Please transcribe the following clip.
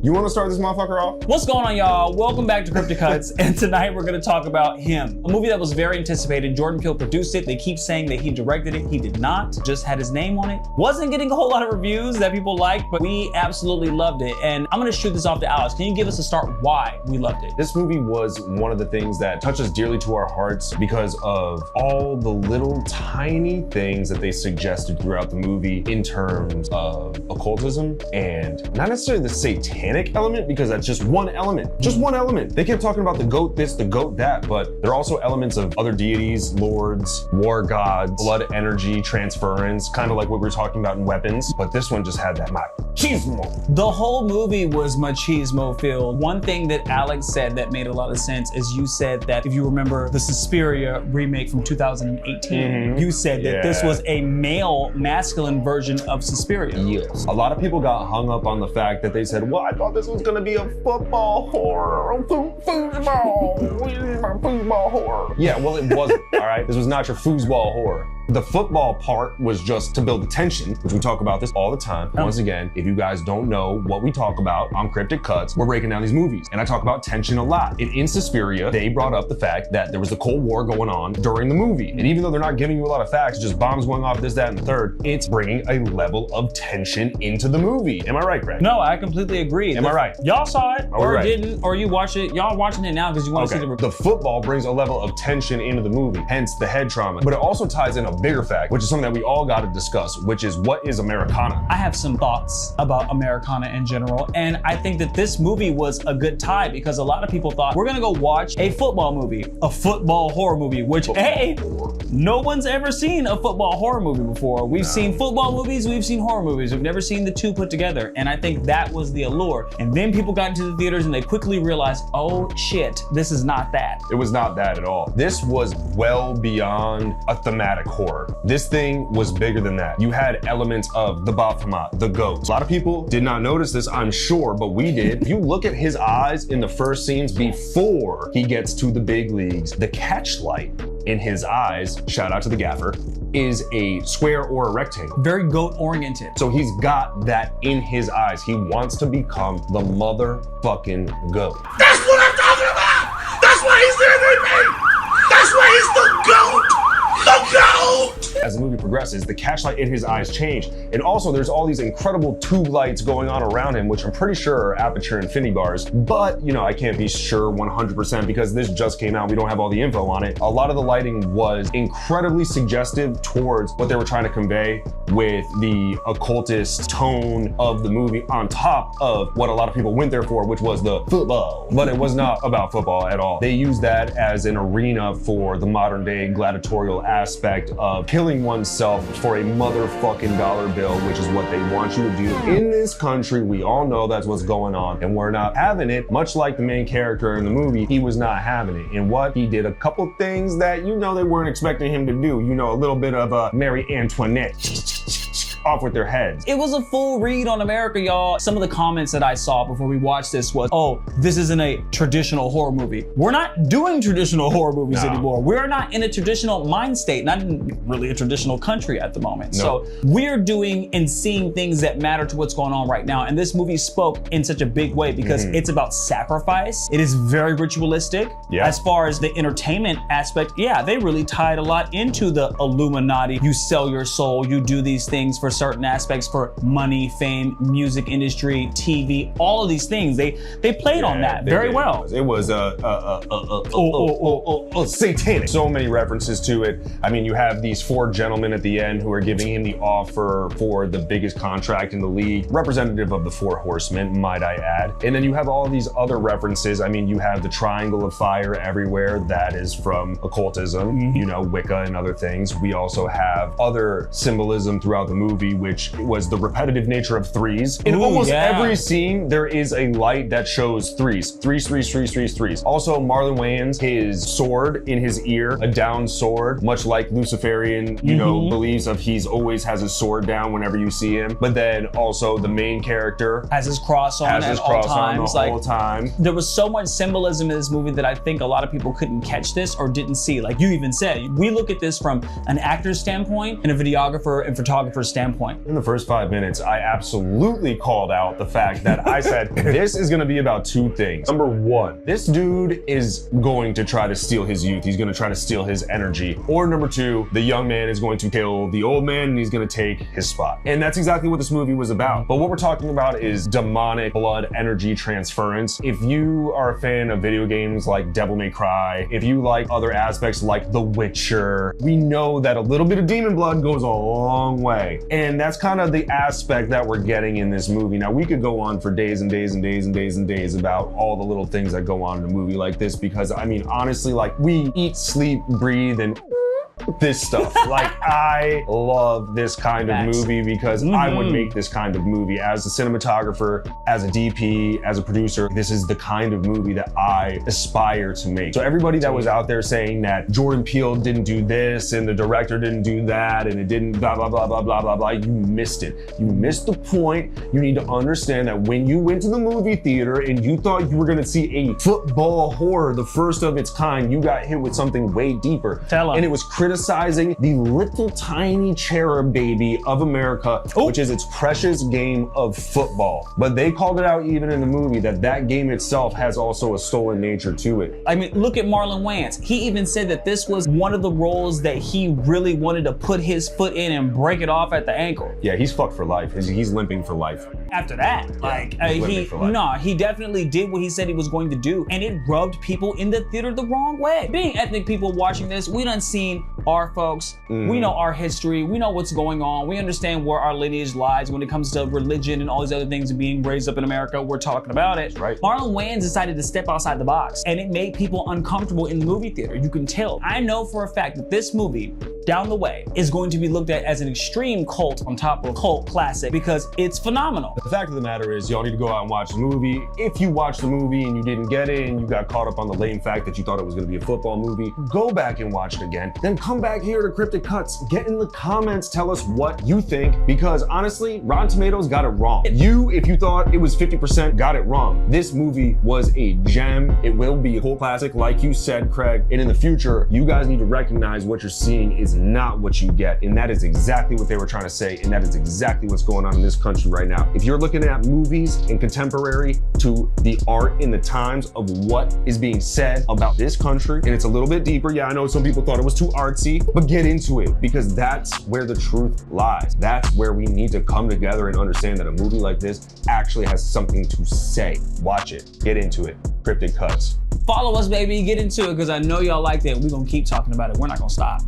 You want to start this motherfucker off? What's going on, y'all? Welcome back to Cryptic, and tonight we're going to talk about Him, a movie that was very anticipated. Jordan Peele produced it. They keep saying that he directed it. He did not. Just had his name on it. Wasn't getting a whole lot of reviews that people liked, but we absolutely loved it. And I'm going to shoot this off to Alex. Can you give us a start why we loved it? This movie was one of the things that touches dearly to our hearts because of all the little tiny things that they suggested throughout the movie in terms of occultism and not necessarily the satanic element, because that's just one element. Just one element. They kept talking about the goat this, the goat that, but there are also elements of other deities, lords, war gods, blood energy, transference, kind of like what we were talking about in Weapons. But this one just had that machismo. The whole movie was machismo filled. One thing that Alex said that made a lot of sense is you said that if you remember the Suspiria remake from 2018, you said that this was a male masculine version of Suspiria. Yes. A lot of people got hung up on the fact that they said, well, I thought this was gonna be a football horror, foosball horror. Yeah, well, it wasn't, all right? This was not your foosball horror. The football part was just to build the tension, which we talk about this all the time. Once again, if you guys don't know what we talk about on Cryptic Cuts, we're breaking down these movies. And I talk about tension a lot. In Suspiria, they brought up the fact that there was a Cold War going on during the movie. And even though they're not giving you a lot of facts, just bombs going off, this, that, and the third, it's bringing a level of tension into the movie. Am I right, Greg? No, I completely agree. Am I right? Y'all saw it, or right? Didn't, or you watched it. Y'all watching it now because you want to see The football brings a level of tension into the movie, hence the head trauma. But it also ties in a bigger fact, which is something that we all got to discuss, which is what is Americana? I have some thoughts about Americana in general, and I think that this movie was a good tie because a lot of people thought we're gonna go watch a football movie, a football horror movie, which no one's ever seen a football horror movie before. We've seen football movies, we've seen horror movies, we've never seen the two put together, and I think that was the allure. And then people got into the theaters and they quickly realized, oh shit, this is not that. It was not that at all. This was well beyond a thematic horror. This thing was bigger than that. You had elements of the Baphomet, the goat. A lot of people did not notice this, I'm sure, but we did. If you look at his eyes in the first scenes before he gets to the big leagues, the catchlight in his eyes, shout out to the gaffer, is a square or a rectangle. Very goat oriented. So he's got that in his eyes. He wants to become the motherfucking goat. That's what I'm talking about! That's why he's the MVP! That's why he's the GOAT! The GOAT! As the movie progresses, the catchlight in his eyes change. And also there's all these incredible tube lights going on around him, which I'm pretty sure are aperture infinity bars. But, you know, I can't be sure 100% because this just came out. We don't have all the info on it. A lot of the lighting was incredibly suggestive towards what they were trying to convey with the occultist tone of the movie on top of what a lot of people went there for, which was the football. But it was not about football at all. They used that as an arena for the modern day gladiatorial aspect of killing oneself for a motherfucking dollar bill, which is what they want you to do. In this country, we all know that's what's going on, and we're not having it. Much like the main character in the movie, he was not having it. And what he did, a couple things that you know they weren't expecting him to do. You know, a little bit of a Mary Antoinette off with their heads. It was a full read on America, y'all. Some of the comments that I saw before we watched this was, oh, this isn't a traditional horror movie. We're not doing traditional horror movies anymore. We're not in a traditional mind state, not in really a traditional country at the moment. So we're doing and seeing things that matter to what's going on right now. And this movie spoke in such a big way because it's about sacrifice. It is very ritualistic. As far as the entertainment aspect, they really tied a lot into the Illuminati. You sell your soul, you do these things for certain aspects, for money, fame, music industry, TV, all of these things. They played on that very well. It was satanic. So many references to it. I mean, you have these four gentlemen at the end who are giving him the offer for the biggest contract in the league, representative of the Four Horsemen, might I add. And then you have all these other references. I mean, you have the triangle of fire everywhere. That is from occultism, you know, Wicca and other things. We also have other symbolism throughout the movie, which was the repetitive nature of threes. In almost every scene, there is a light that shows threes. Threes. Also, Marlon Wayans, his sword in his ear, a down sword, much like Luciferian, you know, believes of he's always has his sword down whenever you see him. But then also the main character has his cross on at all times. The whole time. There was so much symbolism in this movie that I think a lot of people couldn't catch this or didn't see. Like you even said, we look at this from an actor's standpoint and a videographer and photographer's standpoint. standpoint? In the first 5 minutes, I absolutely called out the fact that I said, this is gonna be about two things. Number one, this dude is going to try to steal his youth. He's gonna try to steal his energy. Or number two, the young man is going to kill the old man and he's gonna take his spot. And that's exactly what this movie was about. But what we're talking about is demonic blood energy transference. If you are a fan of video games like Devil May Cry, if you like other aspects like The Witcher, we know that a little bit of demon blood goes a long way. And that's kind of the aspect that we're getting in this movie. Now, we could go on for days and days and days and days and days about all the little things that go on in a movie like this, because I mean, honestly, like, we eat, sleep, breathe, and this stuff. Like, I love this kind of movie because I would make this kind of movie as a cinematographer, as a DP, as a producer. This is the kind of movie that I aspire to make. So everybody that was out there saying that Jordan Peele didn't do this and the director didn't do that and it didn't blah, blah, blah, blah, blah, blah, blah, you missed it. You missed the point. You need to understand that when you went to the movie theater and you thought you were gonna see a football horror, the first of its kind, you got hit with something way deeper. Tell 'em. And it was criticizing the little tiny cherub baby of America, which is its precious game of football. But they called it out even in the movie that that game itself has also a stolen nature to it. I mean, look at Marlon Wayans. He even said that this was one of the roles that he really wanted to put his foot in and break it off at the ankle. Yeah, he's fucked for life. He's limping for life. After that, he definitely did what he said he was going to do, and it rubbed people in the theater the wrong way. Being ethnic people watching this, we done seen our folks, we know our history, we know what's going on, we understand where our lineage lies when it comes to religion and all these other things being raised up in America. We're talking about it. Right. Marlon Wayans decided to step outside the box, and it made people uncomfortable in the movie theater. You can tell. I know for a fact that this movie, down the way, is going to be looked at as an extreme cult on top of cult classic because it's phenomenal. The fact of the matter is, y'all need to go out and watch the movie. If you watched the movie and you didn't get it and you got caught up on the lame fact that you thought it was gonna be a football movie, go back and watch it again. Then come back here to Cryptic Cuts. Get in the comments, tell us what you think, because honestly, Rotten Tomatoes got it wrong. You, if you thought it was 50%, got it wrong. This movie was a gem. It will be a cult classic, like you said, Craig. And in the future, you guys need to recognize what you're seeing is not what you get. And that is exactly what they were trying to say. And that is exactly what's going on in this country right now. If you're looking at movies and contemporary to the art in the times of what is being said about this country, and it's a little bit deeper. Yeah, I know some people thought it was too artsy, but get into it, because that's where the truth lies. That's where we need to come together and understand that a movie like this actually has something to say. Watch it, get into it. Cryptic Cuts. Follow us, baby, get into it, because I know y'all liked it. We're gonna keep talking about it. We're not gonna stop.